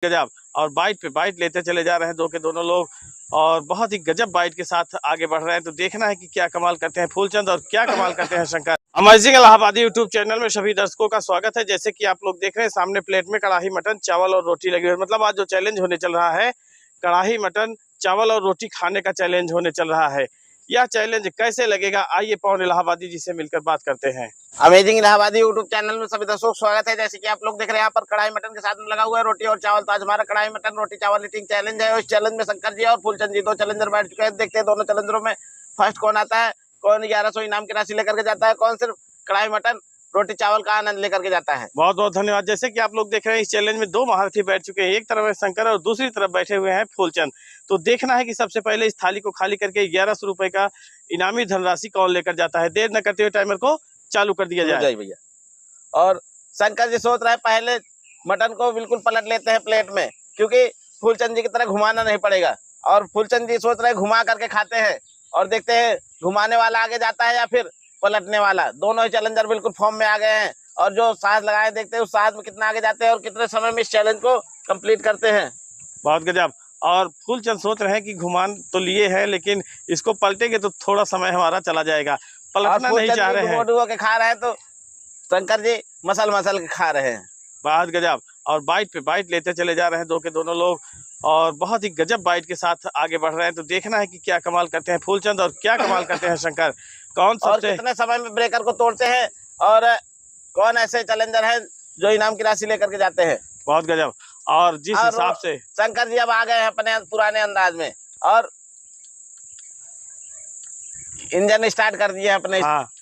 गजब। और बाइट पे बाइट लेते चले जा रहे हैं दो के दोनों लोग, और बहुत ही गजब बाइट के साथ आगे बढ़ रहे हैं। तो देखना है कि क्या कमाल करते हैं फूलचंद और क्या कमाल करते हैं शंकर। अमेजिंग इलाहाबादी यूट्यूब चैनल में सभी दर्शकों का स्वागत है। जैसे कि आप लोग देख रहे हैं सामने प्लेट में कड़ाही मटन, चावल और रोटी लगी हुई है। मतलब आज जो चैलेंज होने चल रहा है, कड़ाही मटन, चावल और रोटी खाने का चैलेंज होने चल रहा है। यह चैलेंज कैसे लगेगा, आइए पवन इलाहाबादी जी से मिलकर बात करते हैं। अमेजिंग इलाहाबादी यूट्यूब चैनल में सभी दर्शकों का स्वागत है। जैसे कि आप लोग देख रहे हैं यहाँ पर कढ़ाई मटन के साथ में लगा हुआ है रोटी और चावल। तो आज हमारा कढ़ाई मटन रोटी चावल ईटिंग चैलेंज है। उस चैलेंज में शंकर जी और फूलचंद जी दो चैलेंजर बैठ चुके हैं। देखते हैं दोनों चैलेंजरों में फर्स्ट कौन आता है, कौन 1100 इनाम की राशि लेकर के जाता है, कौन सिर्फ कढ़ाई मटन रोटी चावल का आनंद लेकर के जाता है। बहुत बहुत धन्यवाद। जैसे कि आप लोग देख रहे हैं इस चैलेंज में दो महारथी बैठ चुके हैं, एक तरफ है शंकर और दूसरी तरफ बैठे हुए हैं फूलचंद। तो देखना है कि सबसे पहले इस थाली को खाली करके 1100 रुपए का इनामी धनराशि कौन लेकर जाता है। देर न करते हुए टाइमर को चालू कर दिया जाए भैया। और शंकर जी सोच रहे हैं पहले मटन को बिल्कुल पलट लेते हैं प्लेट में, क्योंकि फूलचंद जी की तरह घुमाना नहीं पड़ेगा। और फूलचंद जी सोच रहे हैं घुमा करके खाते हैं, और देखते हैं घुमाने वाला आगे जाता है या फिर पलटने वाला। दोनों ही चैलेंजर बिल्कुल फॉर्म में आ गए हैं, और जो सांस लगाए देखते हैं उस सांस में कितना आगे जाते हैं और कितने समय में इस चैलेंज को कंप्लीट करते हैं। बहुत गजब। और फूलचंद सोच रहे हैं कि घुमान तो लिए है, लेकिन इसको पलटेंगे तो थोड़ा समय हमारा चला जाएगा। पलटना नहीं चाह रहे हैं, डुबो के खा रहे हैं, तो शंकर जी मसल मसल के खा रहे हैं। बहुत गजब। और बाइट पे बाइट लेते चले जा रहे हैं दो के दोनों लोग, और बहुत ही गजब बाइट के साथ आगे बढ़ रहे हैं। तो देखना है कि क्या कमाल करते हैं फूलचंद और क्या कमाल करते हैं शंकर। कौन सबसे कितने समय में ब्रेकर को तोड़ते हैं, और कौन ऐसे चैलेंजर हैं जो इनाम की राशि लेकर के जाते हैं। बहुत गजब। और जिस हिसाब से शंकर जी अब आ गए हैं अपने पुराने अंदाज में, और इंजन स्टार्ट कर दिए अपने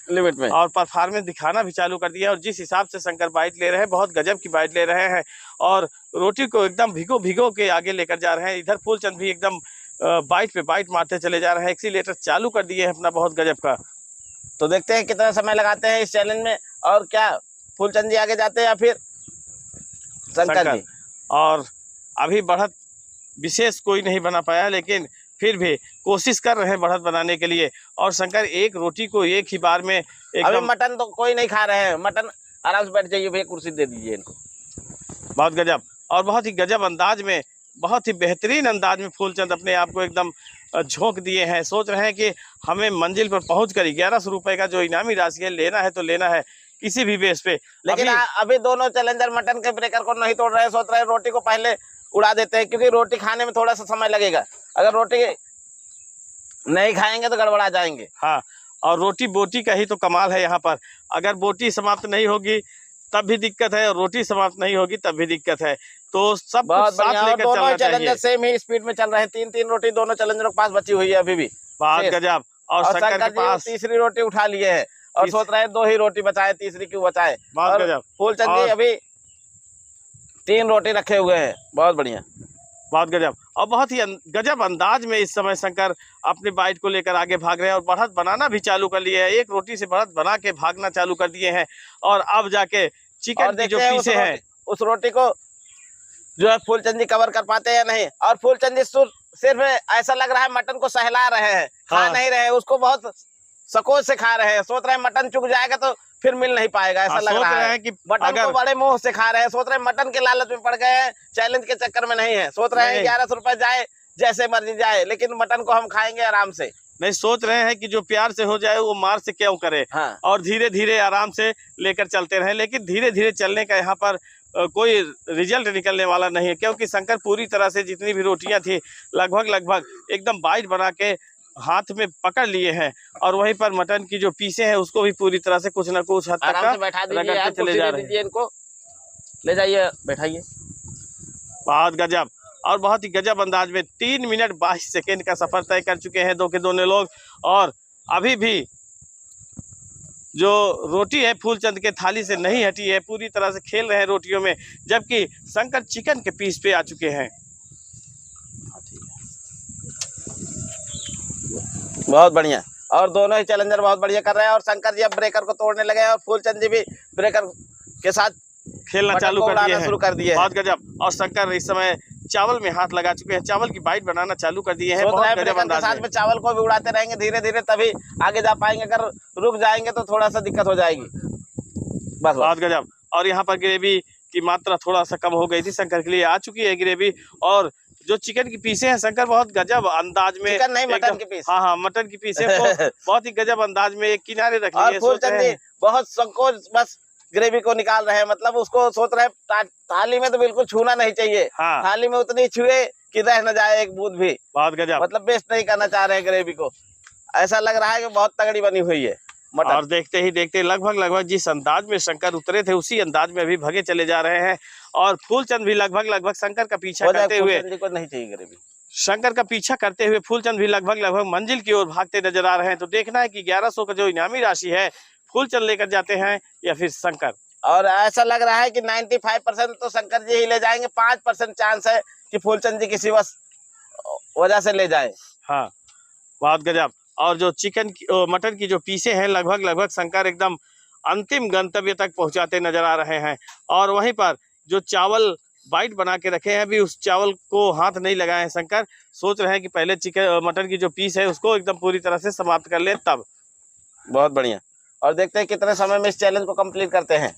लिमिट में, और परफॉर्मेंस दिखाना भी चालू कर दिया। और जिस हिसाब से शंकर बाइट ले रहे हैं, बहुत गजब की बाइट ले रहे हैं, और रोटी को एकदम भिगो भिगो के आगे लेकर जा रहे हैं। इधर फूलचंद भी एकदम बाइट पे बाइट मारते चले जा रहे हैं, एक्सीलेटर चालू कर दिए हैं अपना बहुत गजब का। तो देखते हैं कितना समय लगाते हैं इस चैलेंज में, और क्या फूलचंद जी आगे जाते हैं या फिर शंकर जी। और अभी बढ़त विशेष कोई नहीं बना पाया, लेकिन फिर भी कोशिश कर रहे हैं बढ़त बनाने के लिए। और शंकर एक रोटी को एक ही बार में अभी मटन तो कोई नहीं खा रहे हैं, मटन आराम से बैठ जाइए भैया, कुर्सी दे दीजिए इनको। बहुत गजब। और बहुत ही गजब अंदाज में, बहुत ही बेहतरीन अंदाज में फूलचंद अपने आप को एकदम झोंक दिए हैं। सोच रहे हैं कि हमें मंजिल पर पहुंचकर 1100 रुपए का जो इनामी राशि है लेना है तो लेना है किसी भी बेस पे। लेकिन अभी दोनों चैलेंजर मटन के ब्रेकर को नहीं तोड़ रहे, सोच रहे हैं रोटी को पहले उड़ा देते हैं, क्योंकि रोटी खाने में थोड़ा सा समय लगेगा। अगर रोटी नहीं खाएंगे तो गड़बड़ा जाएंगे। हाँ, और रोटी बोटी का ही तो कमाल है यहाँ पर। अगर बोटी समाप्त नहीं होगी तब भी दिक्कत है, और रोटी समाप्त नहीं होगी तब भी दिक्कत है। तो सब कुछ साथ लेकर चलना चाहिए। चैलेंजर सेम ही स्पीड में चल रहे हैं, 3-3 रोटी दोनों चैलेंजरों के पास बची हुई है अभी भी। बहुत गजब। और शंकर के पास तीसरी रोटी उठा लिए है, और सोच रहे हैं 2 ही रोटी बचाए, तीसरी क्यों बचाए। बहुत गजब। फूलचंद जी अभी 3 रोटी रखे हुए हैं, बहुत बढ़िया, बहुत गजब। और बहुत ही गजब अंदाज में इस समय शंकर अपनी बाइट को लेकर आगे भाग रहे हैं, और बढ़त बनाना भी चालू कर लिए हैं। एक रोटी से बढ़त बना के भागना चालू कर दिए हैं, और अब जाके चिकन की जो पीसे हैं उस रोटी को जो है फूलचंद जी कवर कर पाते हैं या नहीं। और फूलचंद जी सिर्फ ऐसा लग रहा है मटन को सहला रहे हैं, खा नहीं रहे, उसको बहुत सकोच से खा रहे हैं। सोच रहे हैं मटन चुक जाएगा तो फिर मिल नहीं पाएगा, ऐसा लग रहा है कि मटन को बड़े मुंह से खा रहे हैं। सोच रहे हैं मटन के लालच में पड़ गए हैं, चैलेंज के चक्कर में नहीं है। सोच रहे हैं 1100 रुपए जाए जैसे मर्जी जाए, लेकिन मटन को हम खाएंगे आराम से। नहीं, सोच रहे हैं कि जो प्यार से हो जाए वो मार से क्यों करे। हाँ। और धीरे धीरे आराम से लेकर चलते रहे, लेकिन धीरे धीरे चलने का यहाँ पर कोई रिजल्ट निकलने वाला नहीं है, क्योंकि शंकर पूरी तरह से जितनी भी रोटियां थी लगभग एकदम बाइट बना के हाथ में पकड़ लिए हैं। और वहीं पर मटन की जो पीसे हैं उसको भी पूरी तरह से कुछ न कुछ हद तक रगड़ते चले जा रहे हैं। इनको ले जाइए, बैठाइए। बहुत गजब। और बहुत ही गजब अंदाज में 3 मिनट 22 सेकेंड का सफर तय कर चुके हैं दो के दोनों लोग, और अभी भी जो रोटी है फूलचंद के थाली से नहीं हटी है, पूरी तरह से खेल रहे हैं रोटियों में, जबकि शंकर चिकन के पीस पे आ चुके हैं। बहुत बढ़िया, और दोनों ही चैलेंजर बहुत बढ़िया कर रहे हैं। और शंकर जी अब ब्रेकर को तोड़ने लगे हैं, और फूलचंद जी भी ब्रेकर के साथ खेलना चालू कर दिए हैं। शुरू कर दिए। बहुत गजब। और शंकर इस समय चावल में हाथ लगा चुके हैं, चावल की बाइट बनाना चालू कर दिए हैं। बहुत गजब अंदाज साथ में चावल को भी उड़ाते रहेंगे धीरे धीरे, तभी आगे जा पाएंगे। अगर रुक जाएंगे तो थोड़ा सा दिक्कत हो जाएगी। बस बहुत गजब। और यहाँ पर ग्रेवी की मात्रा थोड़ा सा कम हो गई थी, शंकर के लिए आ चुकी है ग्रेवी। और जो चिकन की पीसे हैं शंकर, बहुत गजब अंदाज में, चिकन नहीं मटन एकदम, की पीस। हाँ मटन की पीसे को बहुत ही गजब अंदाज में एक किनारे रख और लिए, सोच रहे फूलचंद जी हैं। बहुत संकोच बस ग्रेवी को निकाल रहे हैं, मतलब उसको सोच रहे हैं थाली में तो बिल्कुल छूना नहीं चाहिए, हाँ थाली में उतनी छुए कि रह न जाए एक बूंद भी, बहुत गजब। मतलब वेस्ट नहीं करना चाह रहे हैं ग्रेवी को। ऐसा लग रहा है कि बहुत तगड़ी बनी हुई है मटन। और देखते ही देखते लगभग जिस अंदाज में शंकर उतरे थे उसी अंदाज में अभी भगे चले जा रहे हैं। और फूलचंद भी लगभग शंकर का पीछा करते हुए, फूलचंद जी को नहीं चाहिए ग्रेवी, शंकर का पीछा करते हुए फूलचंद भी लगभग मंजिल की ओर भागते नजर आ रहे हैं। तो देखना है कि 1100 का जो इनामी राशि है फूलचंद लेकर जाते हैं या फिर शंकर। और ऐसा लग रहा है कि 95% तो शंकर जी ही ले जाएंगे, 5% चांस है कि फूलचंद जी किसी वजह से ले जाए। हाँ बहुत गजब। और जो चिकन की मटन की जो पीसे हैं लगभग शंकर एकदम अंतिम गंतव्य तक पहुंचाते नजर आ रहे हैं। और वहीं पर जो चावल बाइट बना के रखे हैं, अभी उस चावल को हाथ नहीं लगाए हैं शंकर, सोच रहे हैं कि पहले चिकन मटन की जो पीस है उसको एकदम पूरी तरह से समाप्त कर ले तब। बहुत बढ़िया। और देखते हैं कितने समय में इस चैलेंज को कंप्लीट करते हैं।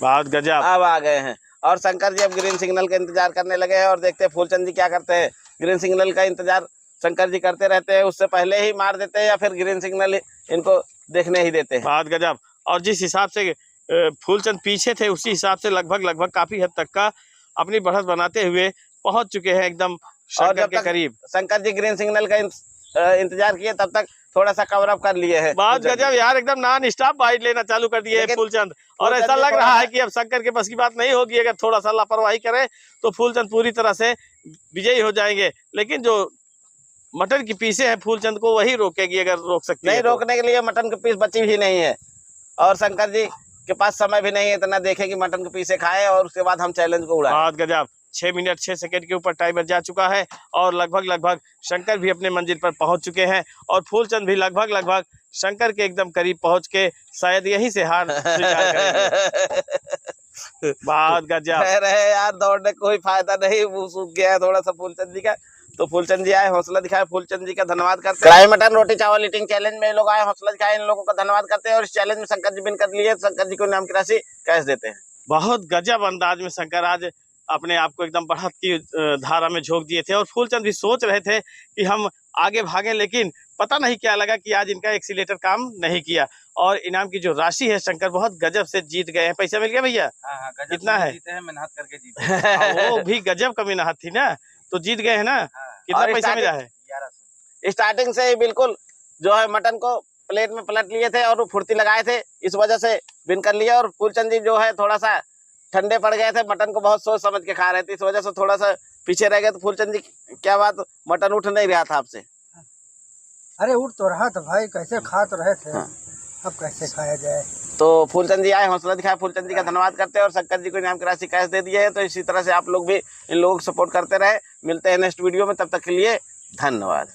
बहुत गजब। अब आ गए हैं और शंकर जी अब ग्रीन सिग्नल का इंतजार करने लगे हैं। और देखते हैं फूलचंद जी क्या करते हैं। ग्रीन सिग्नल का इंतजार शंकर जी करते रहते हैं, उससे पहले ही मार देते हैं या फिर ग्रीन सिग्नल इनको देखने ही देते हैं। बहुत गजब। और जिस हिसाब से फूलचंद पीछे थे उसी हिसाब से लगभग काफी हद तक का अपनी बढ़त बनाते हुए पहुंच चुके हैं एकदम शंकर के करीब। शंकर जी ग्रीन सिग्नल का इंतजार किए तब तक थोड़ा सा कवर अप कर लिए हैं। बहुत गजब यार, एकदम नॉन स्टॉप बाइट लेना चालू कर दिए है फूलचंद। और ऐसा लग रहा है कि अब शंकर के बस की बात नहीं होगी, अगर थोड़ा सा लापरवाही करे तो फूलचंद पूरी तरह से विजयी हो जाएंगे। लेकिन जो मटन की पीसे हैं फूलचंद को वही रोकेगी, अगर रोक सकती है नहीं तो। रोकने के लिए मटन की पीस बची ही नहीं है और शंकर जी के पास समय भी नहीं है इतना देखे कि मटन के पीसे खाए और उसके बाद हम चैलेंज को उड़ाएं। बहुत गजब। 6 मिनट 6 सेकंड के ऊपर टाइमर जा चुका है और लगभग शंकर भी अपने मंजिल पर पहुंच चुके हैं। और फूलचंद भी लगभग शंकर के एकदम करीब पहुंच के शायद यहीं से हार स्वीकार करेंगे। बहुत गजब। कह रहे यार दौड़ने कोई फायदा नहीं, वो सूख गया है थोड़ा सा फूलचंद जी का। तो फूलचंद जी आए, हौसला दिखाए, फूलचंद जी का धन्यवाद करते हैं। कढ़ाई मटन रोटी चावल ईटिंग चैलेंज में लोग आए, हौसला दिखाए, इन लोगों का धन्यवाद करते हैं। और इस चैलेंज में शंकर जी विन कर लिए, शंकर जी को इनाम की राशि कैश देते हैं। बहुत गजब अंदाज में शंकर आज अपने आप को एकदम बढ़त की धारा में झोंक दिए थे। और फूलचंद भी सोच रहे थे कि हम आगे भागें, लेकिन पता नहीं क्या लगा कि आज इनका एक्सीलेटर काम नहीं किया। और इनाम की जो राशि है शंकर बहुत गजब से जीत गए हैं। पैसा मिल गया भैया? हाँ, कितना है? जीते हैं, मेहनत करके जीते हैं। वो भी गजब का मेहनत थी ना, तो जीत गए हैं ना। कितना और पैसा मिला है? 1100। स्टार्टिंग से ही बिल्कुल जो है मटन को प्लेट में पलट लिए थे और फुर्ती लगाए थे, इस वजह से विन कर लिया। और फूलचंद जी जो है थोड़ा सा ठंडे पड़ गए थे, मटन को बहुत सोच समझ के खा रहे थे, इस वजह से थोड़ा सा पीछे रह गए। तो फूलचंद जी क्या बात, मटन उठ नहीं रहा था आपसे? अरे उठ तो रहा था भाई, कैसे खा तो रहे थे। हाँ। अब कैसे खाया जाए। तो फूलचंद जी आए, हौसला दिखाया, फूलचंद जी का धन्यवाद करते हैं। और शंकर जी को इनाम की राशि कैश दे दिए है। तो इसी तरह से आप लोग भी इन लोगों को सपोर्ट करते रहे। मिलते हैं नेक्स्ट वीडियो में, तब तक के लिए धन्यवाद।